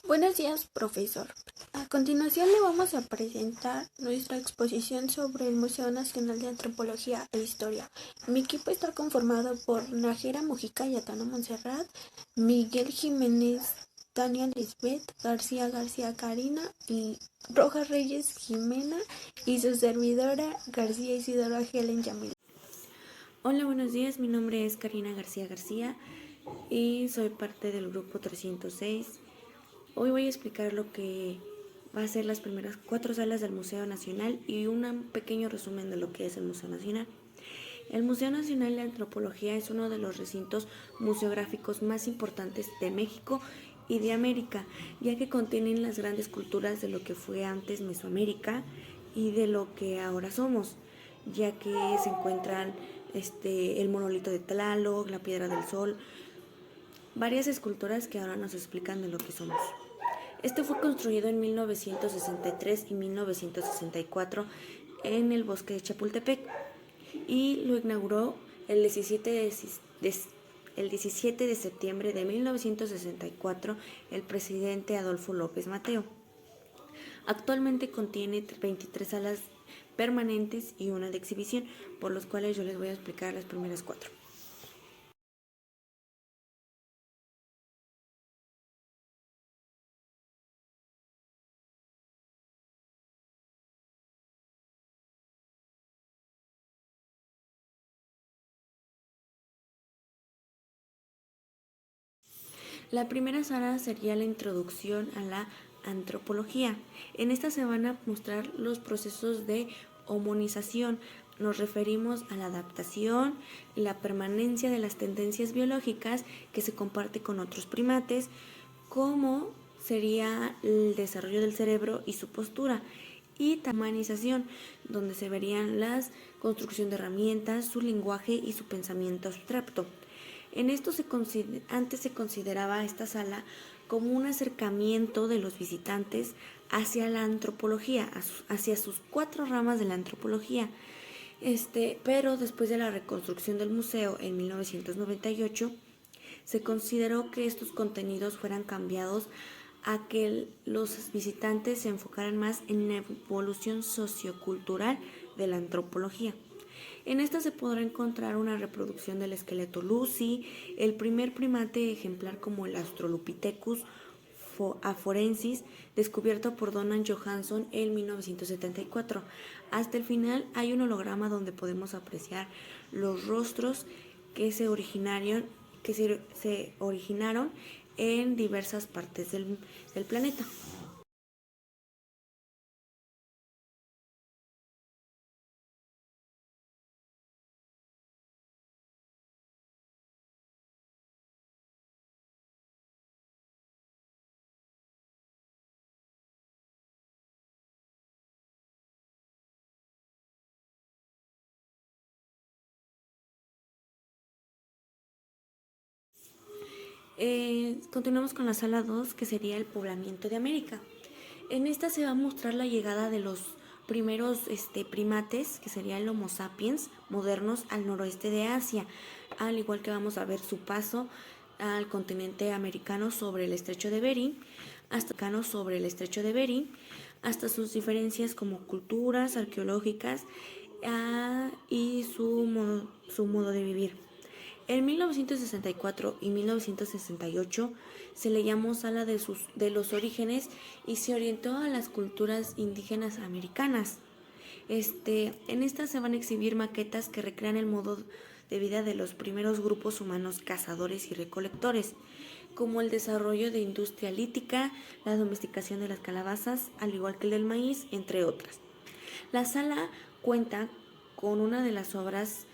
Buenos días, profesor. A continuación le vamos a presentar nuestra exposición sobre el Museo Nacional de Antropología e Historia. Mi equipo está conformado por Nájera Mujica y Atano Montserrat, Miguel Jiménez, Tania Lisbeth, García García Karina y Rojas Reyes Jimena y su servidora García Isidoro Helen Yamil. Hola, buenos días. Mi nombre es Karina García García y soy parte del grupo 306. Hoy voy a explicar lo que va a ser las primeras 4 salas del Museo Nacional y un pequeño resumen de lo que es el Museo Nacional. El Museo Nacional de Antropología es uno de los recintos museográficos más importantes de México y de América, ya que contienen las grandes culturas de lo que fue antes Mesoamérica y de lo que ahora somos, ya que se encuentran el monolito de Tlaloc, la Piedra del Sol, varias esculturas que ahora nos explican de lo que somos. Este fue construido en 1963 y 1964 en el bosque de Chapultepec y lo inauguró el 17 de septiembre de 1964 el presidente Adolfo López Mateo. Actualmente contiene 23 salas permanentes y una de exhibición, por los cuales yo les voy a explicar las primeras 4. La primera sala sería la introducción a la antropología. En esta se van a mostrar los procesos de homonización. Nos referimos a la adaptación y la permanencia de las tendencias biológicas que se comparte con otros primates, como sería el desarrollo del cerebro y su postura, y humanización, donde se verían la construcción de herramientas, su lenguaje y su pensamiento abstracto. En esto antes se consideraba esta sala como un acercamiento de los visitantes hacia la antropología, hacia sus 4 ramas de la antropología. Pero después de la reconstrucción del museo en 1998, se consideró que estos contenidos fueran cambiados a que los visitantes se enfocaran más en la evolución sociocultural de la antropología. En esta se podrá encontrar una reproducción del esqueleto Lucy, el primer primate ejemplar como el Australopithecus afarensis, descubierto por Donald Johanson en 1974. Hasta el final hay un holograma donde podemos apreciar los rostros que se originaron en diversas partes del planeta. Continuamos con la sala 2, que sería el poblamiento de América. En esta se va a mostrar la llegada de los primeros primates, que sería el Homo sapiens modernos, al noroeste de Asia, al igual que vamos a ver su paso al continente americano sobre el estrecho de Bering, hasta sus diferencias como culturas arqueológicas y su modo de vivir. En 1964 y 1968 se le llamó Sala de los Orígenes y se orientó a las culturas indígenas americanas. En esta se van a exhibir maquetas que recrean el modo de vida de los primeros grupos humanos cazadores y recolectores, como el desarrollo de industria lítica, la domesticación de las calabazas, al igual que el del maíz, entre otras. La sala cuenta con una de las obras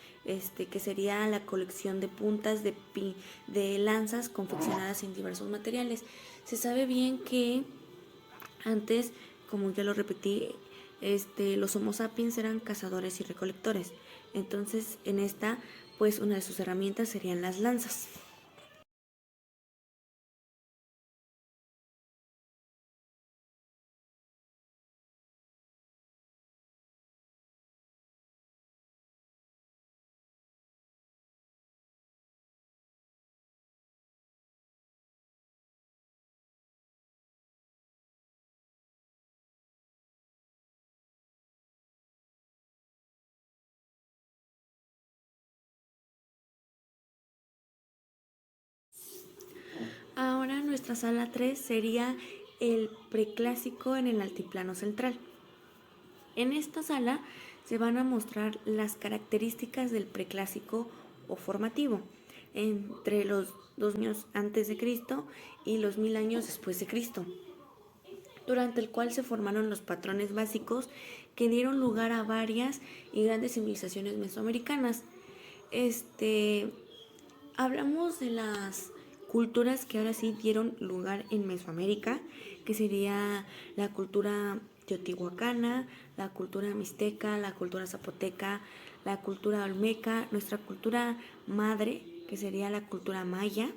que sería la colección de puntas de lanzas confeccionadas en diversos materiales. Se sabe bien que antes, como ya lo repetí, los Homo sapiens eran cazadores y recolectores. Entonces, en esta, pues una de sus herramientas serían las lanzas. Ahora nuestra sala 3 sería el preclásico en el altiplano central. En esta sala se van a mostrar las características del preclásico o formativo entre los 2000 años antes de Cristo y los 1000 años después de Cristo, durante el cual se formaron los patrones básicos que dieron lugar a varias y grandes civilizaciones mesoamericanas. Hablamos de las culturas que ahora sí dieron lugar en Mesoamérica, que sería la cultura teotihuacana, la cultura mixteca, la cultura zapoteca, la cultura olmeca, nuestra cultura madre, que sería la cultura maya,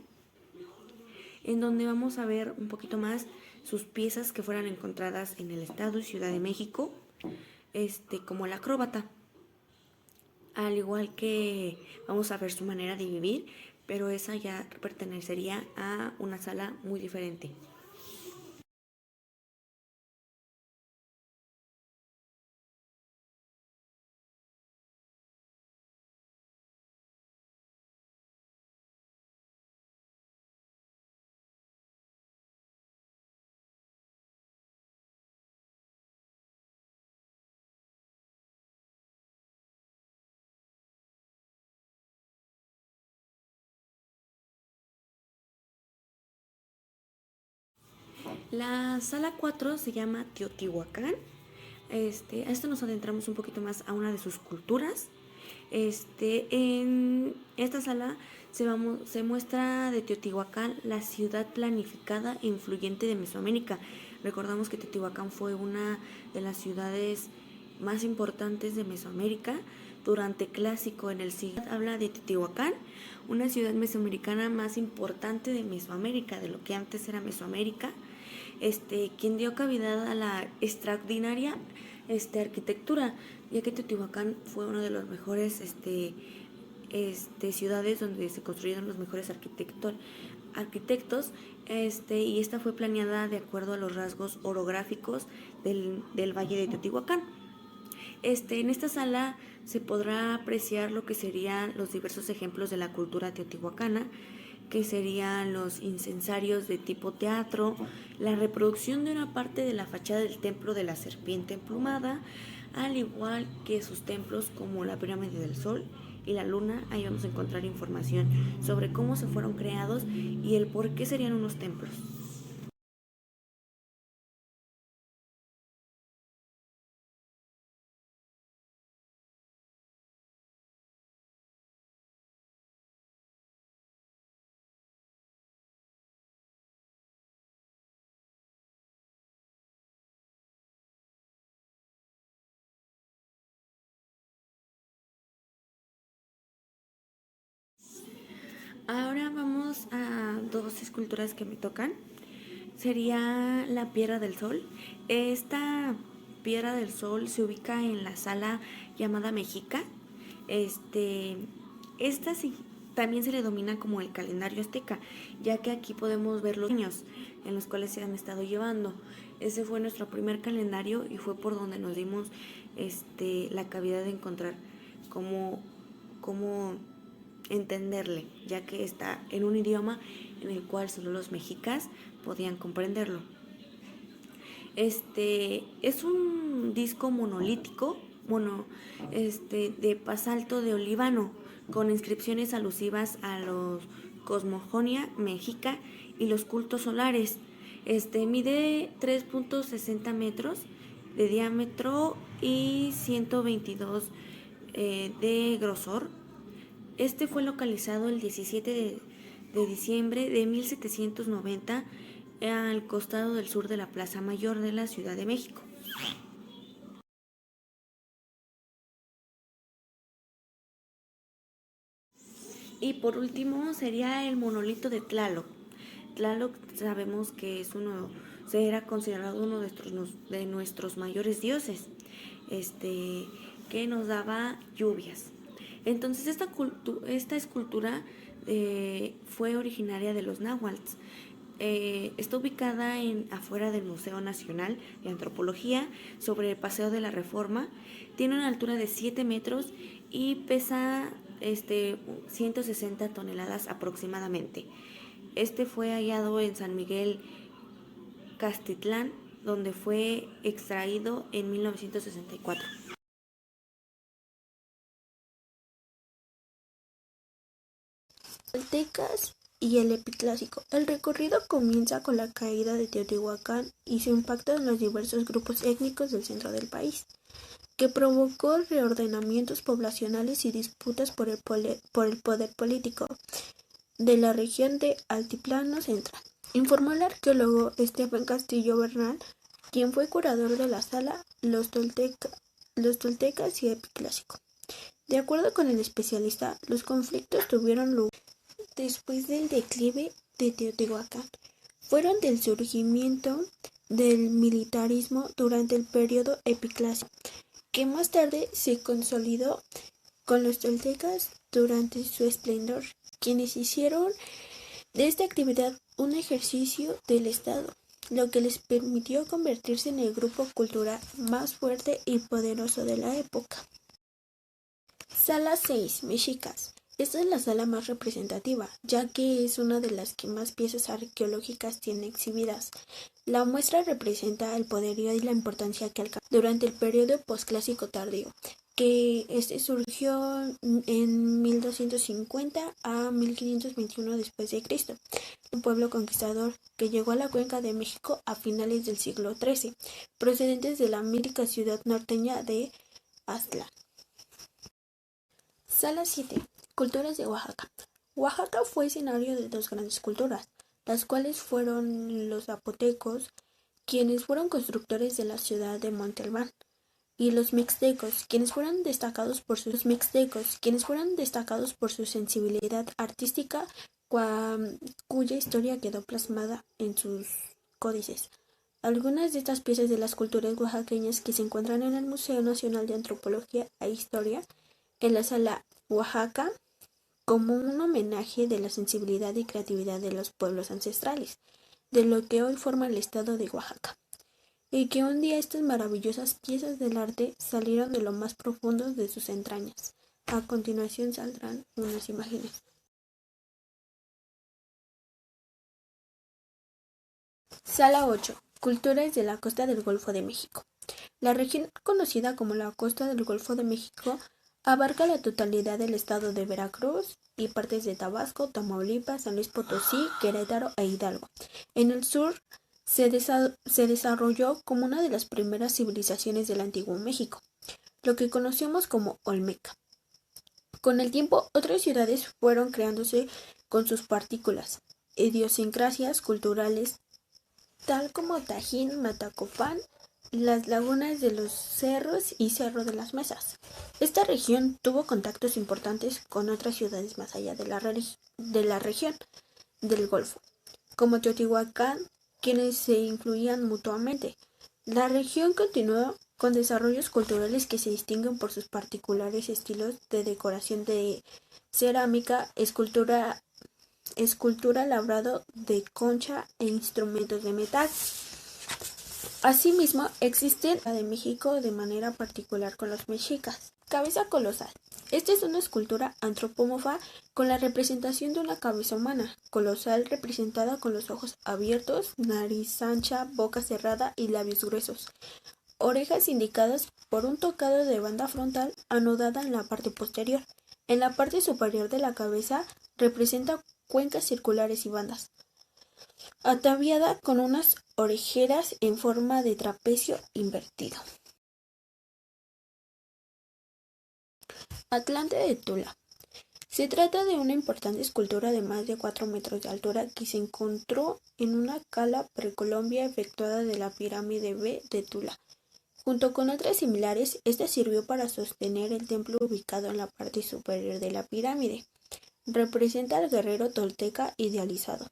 en donde vamos a ver un poquito más sus piezas que fueran encontradas en el estado y Ciudad de México, como la acróbata, al igual que vamos a ver su manera de vivir, pero esa ya pertenecería a una sala muy diferente. La sala 4 se llama Teotihuacán. A esto nos adentramos un poquito más a una de sus culturas. En esta sala se muestra de Teotihuacán la ciudad planificada e influyente de Mesoamérica. Recordamos que Teotihuacán fue una de las ciudades más importantes de Mesoamérica durante clásico en el siglo. Habla de Teotihuacán, una ciudad mesoamericana más importante de Mesoamérica, de lo que antes era Mesoamérica, quien dio cavidad a la extraordinaria arquitectura, ya que Teotihuacán fue uno de los mejores ciudades donde se construyeron los mejores arquitectos, y esta fue planeada de acuerdo a los rasgos orográficos del Valle de Teotihuacán. En esta sala se podrá apreciar lo que serían los diversos ejemplos de la cultura teotihuacana, que serían los incensarios de tipo teatro, la reproducción de una parte de la fachada del templo de la serpiente emplumada, al igual que sus templos como la pirámide del Sol y la Luna. Ahí vamos a encontrar información sobre cómo se fueron creados y el por qué serían unos templos. Ahora vamos a dos esculturas que me tocan. Sería la Piedra del Sol. Esta Piedra del Sol se ubica en la sala llamada Mexica. Esta sí, también se le domina como el calendario azteca, ya que aquí podemos ver los años en los cuales se han estado llevando. Ese fue nuestro primer calendario y fue por donde nos dimos la cavidad de encontrar cómo entenderle, ya que está en un idioma en el cual solo los mexicas podían comprenderlo. Es un disco monolítico, de basalto de olivano, con inscripciones alusivas a los cosmogonia mexica y los cultos solares. Mide 3.60 metros de diámetro y 122 de grosor. Fue localizado el 17 de diciembre de 1790 al costado del sur de la Plaza Mayor de la Ciudad de México. Y por último sería el monolito de Tlaloc. Tlaloc sabemos que era considerado uno de nuestros mayores dioses, que nos daba lluvias. Entonces esta escultura fue originaria de los náhuatls. Está ubicada afuera del Museo Nacional de Antropología, sobre el Paseo de la Reforma. Tiene una altura de 7 metros y pesa 160 toneladas aproximadamente. Este fue hallado en San Miguel Castitlán, donde fue extraído en 1964. Toltecas y el epiclásico. El recorrido comienza con la caída de Teotihuacán y su impacto en los diversos grupos étnicos del centro del país, que provocó reordenamientos poblacionales y disputas por el poder político de la región de Altiplano Central, informó el arqueólogo Esteban Castillo Bernal, quien fue curador de la sala Los Toltecas y Epiclásico. De acuerdo con el especialista, los conflictos tuvieron lugar después del declive de Teotihuacán. Fueron del surgimiento del militarismo durante el periodo epiclásico, que más tarde se consolidó con los toltecas durante su esplendor, quienes hicieron de esta actividad un ejercicio del Estado, lo que les permitió convertirse en el grupo cultural más fuerte y poderoso de la época. Sala 6. Mexicas. Esta es la sala más representativa, ya que es una de las que más piezas arqueológicas tiene exhibidas. La muestra representa el poderío y la importancia que alcanzó durante el periodo posclásico tardío, que surgió en 1250 a 1521 después de Cristo. Un pueblo conquistador que llegó a la cuenca de México a finales del siglo XIII, procedentes de la mítica ciudad norteña de Aztlán. Sala 7. Culturas de Oaxaca. Oaxaca fue escenario de dos grandes culturas, las cuales fueron los zapotecos, quienes fueron constructores de la ciudad de Monte Albán, y los mixtecos, quienes fueron destacados por su sensibilidad artística, cuya historia quedó plasmada en sus códices. Algunas de estas piezas de las culturas oaxaqueñas que se encuentran en el Museo Nacional de Antropología e Historia, en la sala Oaxaca, como un homenaje de la sensibilidad y creatividad de los pueblos ancestrales, de lo que hoy forma el estado de Oaxaca, y que un día estas maravillosas piezas del arte salieron de lo más profundo de sus entrañas. A continuación saldrán unas imágenes. Sala 8. Culturas de la costa del Golfo de México. La región conocida como la costa del Golfo de México abarca la totalidad del estado de Veracruz y partes de Tabasco, Tamaulipas, San Luis Potosí, Querétaro e Hidalgo. En el sur se desarrolló como una de las primeras civilizaciones del antiguo México, lo que conocemos como Olmeca. Con el tiempo, otras ciudades fueron creándose con sus partículas, idiosincrasias culturales, tal como Tajín, Matacopán, las lagunas de los cerros y Cerro de las Mesas. Esta región tuvo contactos importantes con otras ciudades más allá de la región del Golfo, como Teotihuacán, quienes se influían mutuamente. La región continuó con desarrollos culturales que se distinguen por sus particulares estilos de decoración de cerámica, escultura labrado de concha e instrumentos de metal. Asimismo, existe la de México de manera particular con los mexicas. Cabeza colosal. Esta es una escultura antropomorfa con la representación de una cabeza humana, colosal representada con los ojos abiertos, nariz ancha, boca cerrada y labios gruesos. Orejas indicadas por un tocado de banda frontal anudada en la parte posterior. En la parte superior de la cabeza representa cuencas circulares y bandas, ataviada con unas orejeras en forma de trapecio invertido. Atlante de Tula. Se trata de una importante escultura de más de 4 metros de altura que se encontró en una cala precolombia efectuada de la pirámide B de Tula. Junto con otras similares, esta sirvió para sostener el templo ubicado en la parte superior de la pirámide. Representa al guerrero tolteca idealizado.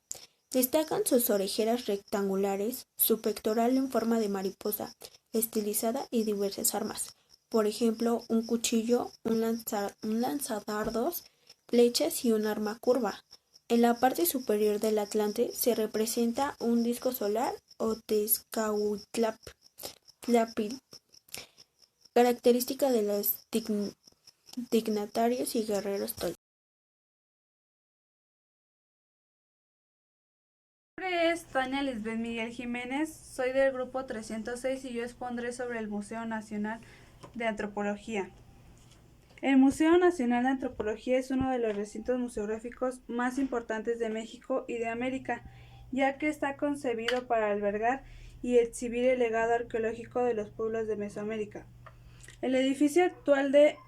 Destacan sus orejeras rectangulares, su pectoral en forma de mariposa, estilizada y diversas armas. Por ejemplo, un cuchillo, un lanzadardos, flechas y un arma curva. En la parte superior del Atlante se representa un disco solar o Tezcautlapil, característica de los dignatarios y guerreros toltecas. Tania Lisbeth Miguel Jiménez, soy del grupo 306 y yo expondré sobre el Museo Nacional de Antropología. El Museo Nacional de Antropología es uno de los recintos museográficos más importantes de México y de América, ya que está concebido para albergar y exhibir el legado arqueológico de los pueblos de Mesoamérica. El edificio actual de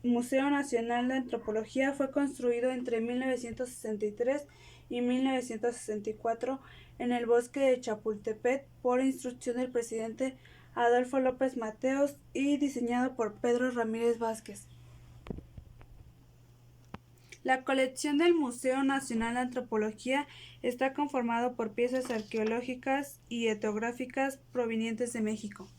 Museo Nacional de Antropología fue construido entre 1963 y 1964 en el bosque de Chapultepec por instrucción del presidente Adolfo López Mateos y diseñado por Pedro Ramírez Vázquez. La colección del Museo Nacional de Antropología está conformado por piezas arqueológicas y etnográficas provenientes de México.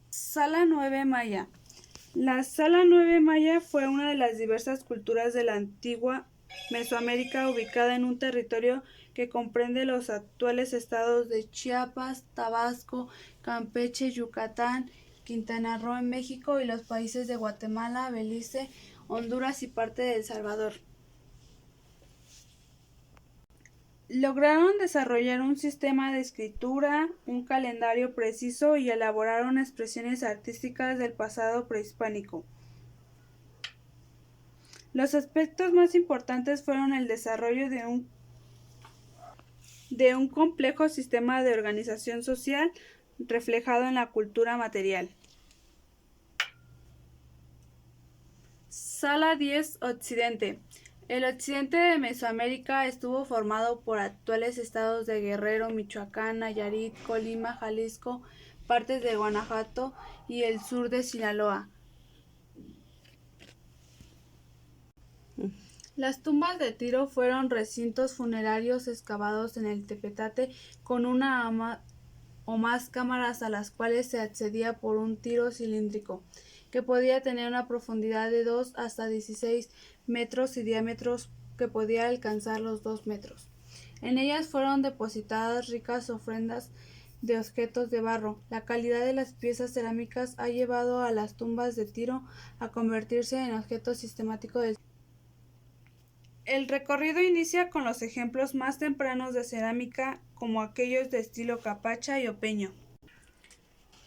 Sala 9 Maya. La Sala 9 Maya fue una de las diversas culturas de la antigua Mesoamérica ubicada en un territorio que comprende los actuales estados de Chiapas, Tabasco, Campeche, Yucatán, Quintana Roo en México y los países de Guatemala, Belice, Honduras y parte de El Salvador. Lograron desarrollar un sistema de escritura, un calendario preciso y elaboraron expresiones artísticas del pasado prehispánico. Los aspectos más importantes fueron el desarrollo de un complejo sistema de organización social reflejado en la cultura material. Sala 10 Occidente. El occidente de Mesoamérica estuvo formado por actuales estados de Guerrero, Michoacán, Nayarit, Colima, Jalisco, partes de Guanajuato y el sur de Sinaloa. Las tumbas de Tiro fueron recintos funerarios excavados en el Tepetate con una o más cámaras a las cuales se accedía por un tiro cilíndrico que podía tener una profundidad de 2 hasta 16 metros y diámetros que podía alcanzar los 2 metros. En ellas fueron depositadas ricas ofrendas de objetos de barro. La calidad de las piezas cerámicas ha llevado a las tumbas de Tiro a convertirse en objetos sistemáticos del. El recorrido inicia con los ejemplos más tempranos de cerámica, como aquellos de estilo capacha y opeño.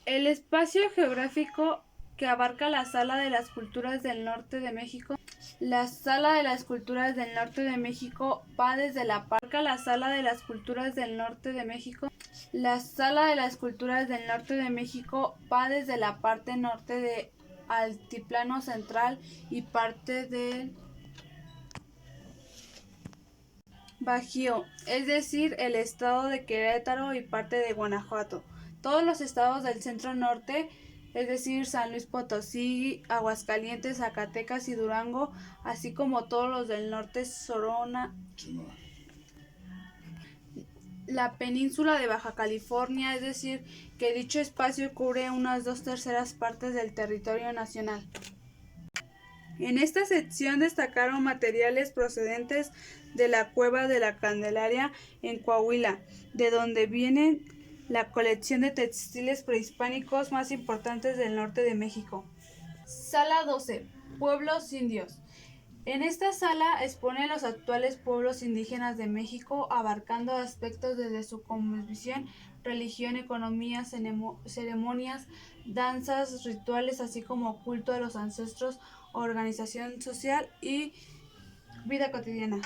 El espacio geográfico que abarca la Sala de las Culturas del Norte de México. La Sala de las Culturas del Norte de México va desde la parte. La Sala de las Culturas del Norte de México. La Sala de las Culturas del Norte de México va desde la parte norte de Altiplano Central y parte del Bajío, es decir, el estado de Querétaro y parte de Guanajuato. Todos los estados del centro norte, es decir, San Luis Potosí, Aguascalientes, Zacatecas y Durango, así como todos los del norte, Sonora, la península de Baja California, es decir, que dicho espacio cubre unas 2/3 partes del territorio nacional. En esta sección destacaron materiales procedentes de la Cueva de la Candelaria en Coahuila, de donde viene la colección de textiles prehispánicos más importantes del norte de México. Sala 12. Pueblos indios. En esta sala expone los actuales pueblos indígenas de México, abarcando aspectos desde su cosmovisión, religión, economía, ceremonias, danzas, rituales, así como culto a los ancestros, organización social y vida cotidiana.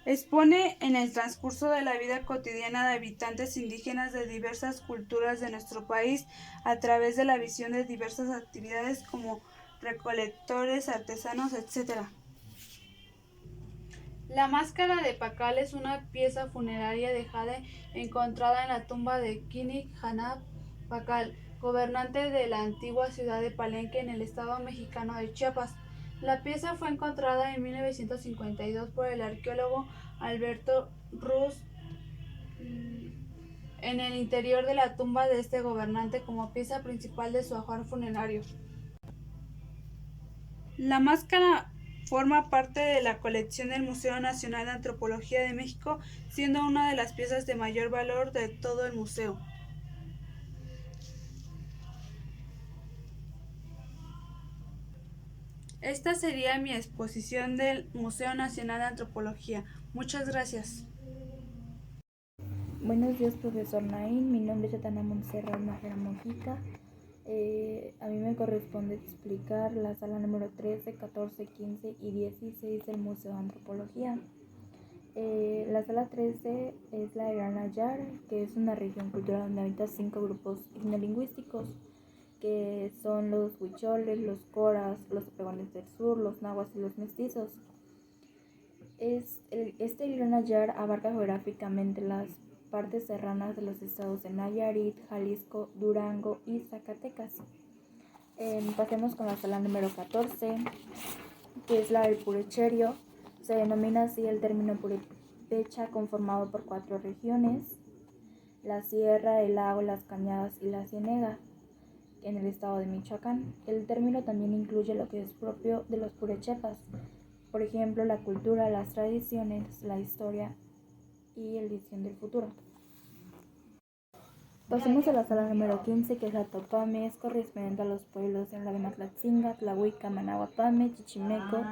Expone en el transcurso de la vida cotidiana de habitantes indígenas de diversas culturas de nuestro país a través de la visión de diversas actividades como recolectores, artesanos, etc. La máscara de Pacal es una pieza funeraria de jade encontrada en la tumba de Kinik Hanab Pacal, gobernante de la antigua ciudad de Palenque en el estado mexicano de Chiapas. La pieza fue encontrada en 1952 por el arqueólogo Alberto Ruz en el interior de la tumba de este gobernante como pieza principal de su ajuar funerario. La máscara forma parte de la colección del Museo Nacional de Antropología de México, siendo una de las piezas de mayor valor de todo el museo. Esta sería mi exposición del Museo Nacional de Antropología. Muchas gracias. Buenos días, profesor Naín. Mi nombre es Yatana Montserrat Nájera Mojica. A mí me corresponde explicar la sala número 13, 14, 15 y 16 del Museo de Antropología. La sala 13 es la de Gran Ayar, que es una región cultural donde habitan 5 grupos etnolingüísticos, que son los huicholes, los coras, los apegones del sur, los nahuas y los mestizos. Este Gran Ayar abarca geográficamente las partes serranas de los estados de Nayarit, Jalisco, Durango y Zacatecas. Pasemos con la sala número 14, que es la del purecherio. Se denomina así el término purépecha, conformado por 4 regiones: la sierra, el lago, las cañadas y la ciénega, en el estado de Michoacán. El término también incluye lo que es propio de los purechepas, por ejemplo, la cultura, las tradiciones, la historia y el visión del futuro. Pasemos a la sala número 15, que es la Topame. Es correspondiente a los pueblos de la de Matlatzinga, Tlahuica, Manahuapame, Chichimeco,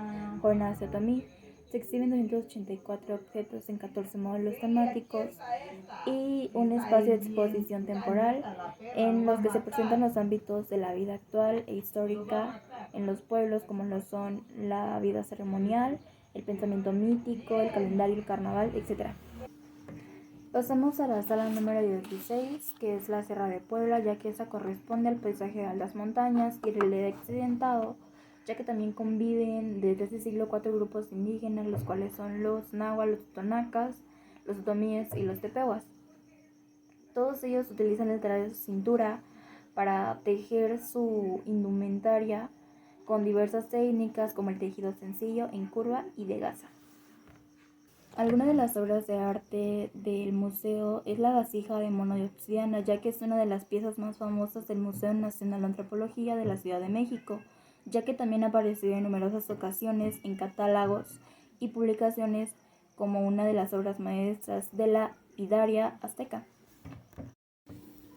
Jornadas y Otomí. Se exhiben 284 objetos en 14 modelos temáticos y un espacio de exposición temporal en los que se presentan los ámbitos de la vida actual e histórica en los pueblos, como lo son la vida ceremonial, el pensamiento mítico, el calendario, el carnaval, etc. Pasamos a la sala número 16, que es la Sierra de Puebla, ya que esa corresponde al paisaje de altas montañas y relieve accidentado, ya que también conviven desde ese siglo 4 grupos indígenas, los cuales son los náhuatl, los totonacas, los otomíes y los tepehuas. Todos ellos utilizan el traje de su cintura para tejer su indumentaria con diversas técnicas, como el tejido sencillo, en curva y de gasa. Alguna de las obras de arte del museo es la vasija de mono de obsidiana, ya que es una de las piezas más famosas del Museo Nacional de Antropología de la Ciudad de México, ya que también ha aparecido en numerosas ocasiones en catálogos y publicaciones como una de las obras maestras de la lapidaria azteca.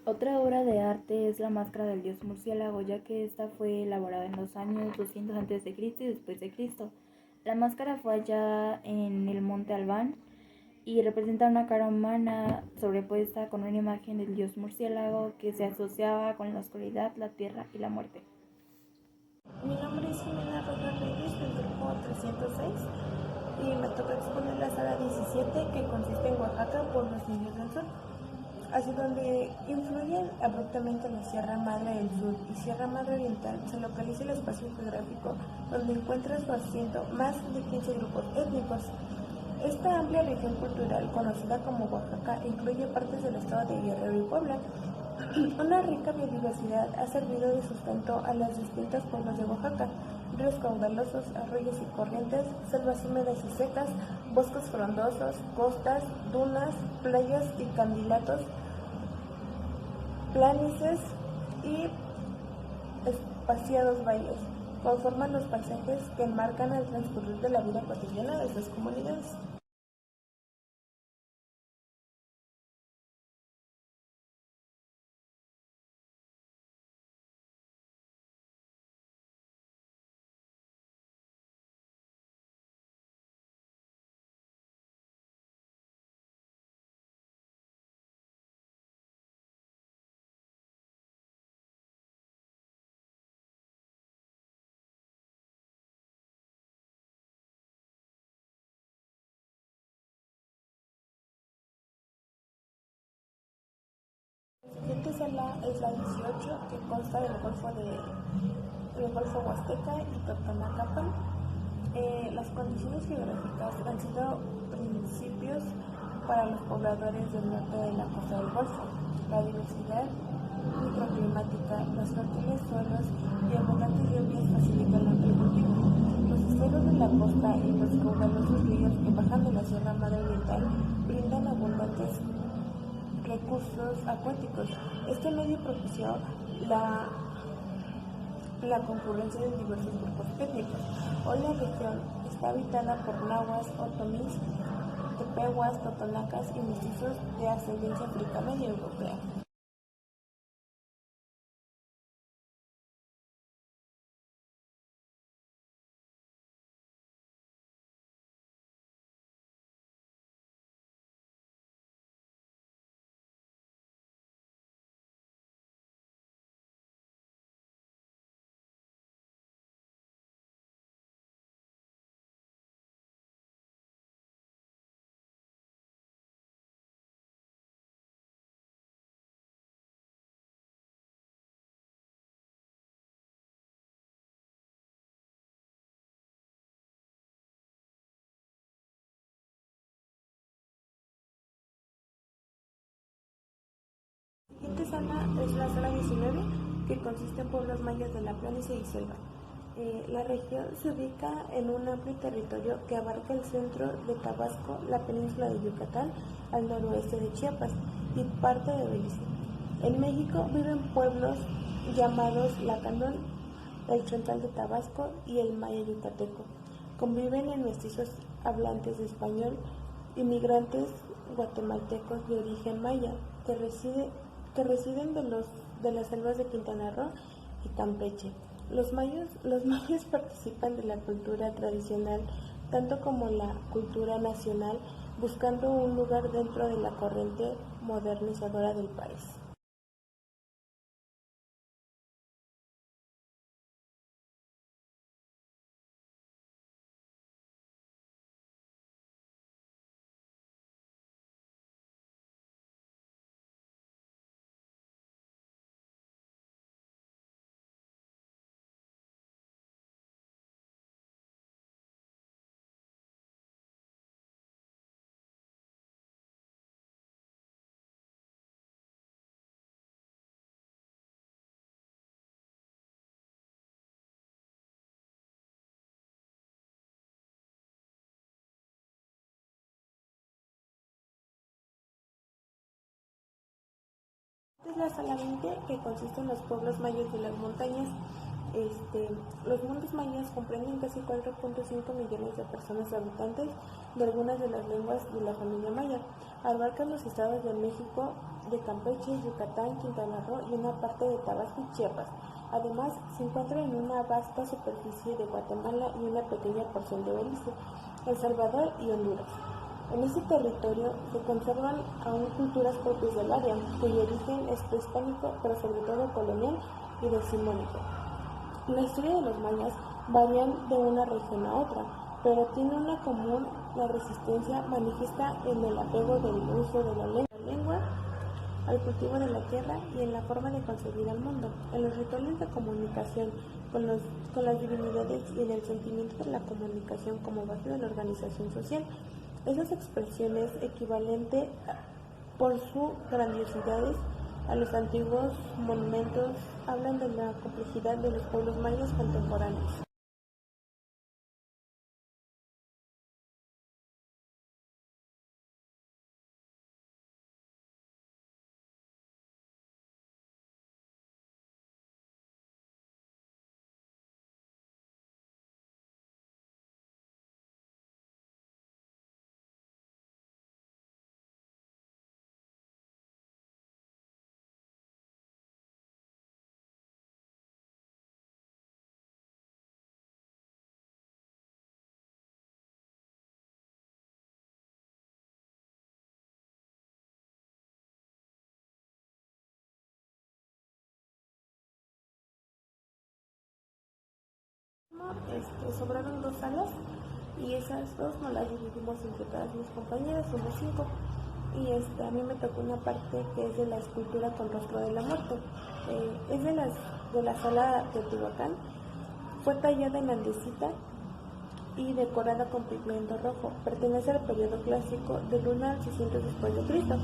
Otra obra de arte es la máscara del dios murciélago, ya que esta fue elaborada en los años 200 a.C. y después de Cristo. La máscara fue hallada en el monte Albán y representa una cara humana sobrepuesta con una imagen del dios murciélago que se asociaba con la oscuridad, la tierra y la muerte. Mi nombre es Jimena Rojas Reyes, del grupo 306, y me toca exponer la sala 17, que consiste en Oaxaca por los niños del sur, hacia donde influyen abruptamente la Sierra Madre del Sur y Sierra Madre Oriental. Se localiza el espacio geográfico donde encuentra su asiento más de 15 grupos étnicos. Esta amplia región cultural, conocida como Oaxaca, incluye partes del estado de Guerrero y Puebla. Una rica biodiversidad ha servido de sustento a los distintos pueblos de Oaxaca: ríos caudalosos, arroyos y corrientes, selvas húmedas y secas, bosques frondosos, costas, dunas, playas y candilatos, planicies y espaciados valles conforman los paisajes que enmarcan el transcurrir de la vida cotidiana de estas comunidades. La siguiente sala es la 18, que consta del Golfo Huasteca y Totonacapan. Las condiciones geográficas han sido principios para los pobladores del norte de la costa del Golfo. La diversidad microclimática, los fértiles suelos y abundantes lluvias facilitan el cultivo. Los suelos de la costa y los caudalosos ríos que bajan de la Sierra Madre Oriental brindan abundantes recursos acuáticos. Este medio propició la concurrencia de diversos grupos étnicos. Hoy la región está habitada por nahuas, otomís, tepehuas, totonacas y mestizos de ascendencia africana y europea. siguiente sala es la sala 19, que consiste en pueblos mayas de la planicie y selva. La región se ubica en un amplio territorio que abarca el centro de Tabasco, la península de Yucatán, al noroeste de Chiapas y parte de Belice. En México viven pueblos llamados Lacandón, el Chontal de Tabasco y el Maya Yucateco. Conviven en mestizos hablantes de español, inmigrantes guatemaltecos de origen maya que residen de las selvas de Quintana Roo y Campeche. Los mayas participan de la cultura tradicional tanto como la cultura nacional, buscando un lugar dentro de la corriente modernizadora del país. Es la sala 20, que consiste en los pueblos mayas de las montañas. Los montes mayas comprenden casi 4.5 millones de personas habitantes de algunas de las lenguas de la familia maya. Abarcan los estados de México, de Campeche, Yucatán, Quintana Roo y una parte de Tabasco y Chiapas. Además, se encuentran en una vasta superficie de Guatemala y una pequeña porción de Belice, El Salvador y Honduras. En este territorio se conservan aún culturas propias del área, cuyo origen es prehispánico, pero sobre todo colonial y decimonónico. La historia de los mayas varían de una región a otra, pero tiene una común: la resistencia manifiesta en el apego del uso de la lengua, al cultivo de la tierra y en la forma de concebir al mundo, en los rituales de comunicación con las divinidades y en el sentimiento de la comunicación como base de la organización social. Esas expresiones equivalentes por sus grandiosidades a los antiguos monumentos hablan de la complejidad de los pueblos mayas contemporáneos. Sobraron 2 salas y esas 2 nos las dividimos entre todas mis compañeras, somos 5. Y a mí me tocó una parte que es de la escultura con rostro de la muerte. Es de la sala de Teotihuacán. Fue tallada en andesita y decorada con pigmento rojo. Pertenece al periodo clásico del 1 al 600 después de Cristo.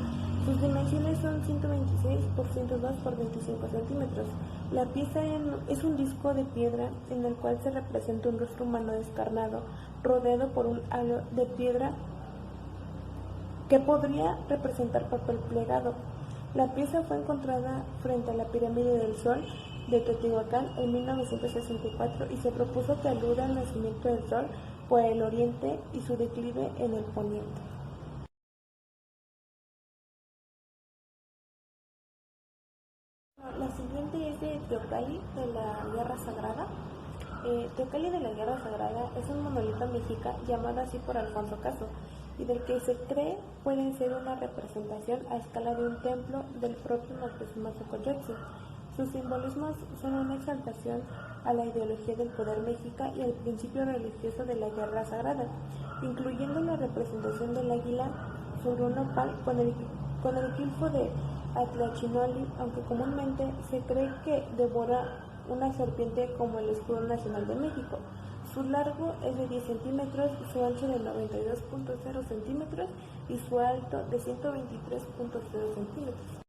Sus dimensiones son 126 por 102 por 25 centímetros. La pieza es un disco de piedra en el cual se representa un rostro humano descarnado, rodeado por un halo de piedra que podría representar papel plegado. La pieza fue encontrada frente a la pirámide del Sol de Teotihuacán en 1964 y se propuso que aluda al nacimiento del Sol por el oriente y su declive en el poniente. La siguiente es de Teocalli de la Guerra Sagrada. Teocalli de la Guerra Sagrada es un monolito mexica llamado así por Alfonso Caso y del que se cree puede ser una representación a escala de un templo del propio Moctezuma Xocoyotzin. Sus simbolismos son una exaltación a la ideología del poder mexica y al principio religioso de la Guerra Sagrada, incluyendo la representación del águila sobre un nopal con el glifo de Atlachinoli, aunque comúnmente se cree que devora una serpiente como el escudo nacional de México. Su largo es de 10 centímetros, su ancho de 92.0 centímetros y su alto de 123.0 centímetros.